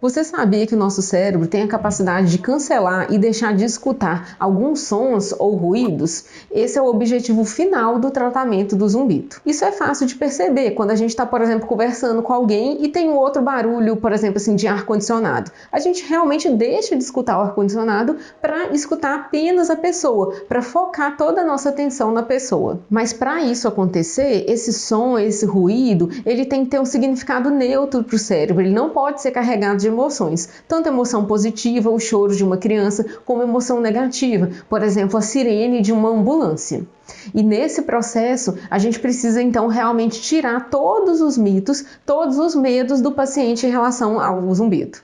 Você sabia que o nosso cérebro tem a capacidade de cancelar e deixar de escutar alguns sons ou ruídos? Esse é o objetivo final do tratamento do zumbido. Isso é fácil de perceber quando a gente está, por exemplo, conversando com alguém e tem um outro barulho, por exemplo, assim, de ar-condicionado. A gente realmente deixa de escutar o ar-condicionado para escutar apenas a pessoa, para focar toda a nossa atenção na pessoa. Mas para isso acontecer, esse som, esse ruído, ele tem que ter um significado neutro para o cérebro, ele não pode ser carregado de emoções, tanto emoção positiva, o choro de uma criança, como emoção negativa, por exemplo, a sirene de uma ambulância. E nesse processo, a gente precisa então realmente tirar todos os mitos, todos os medos do paciente em relação ao zumbido.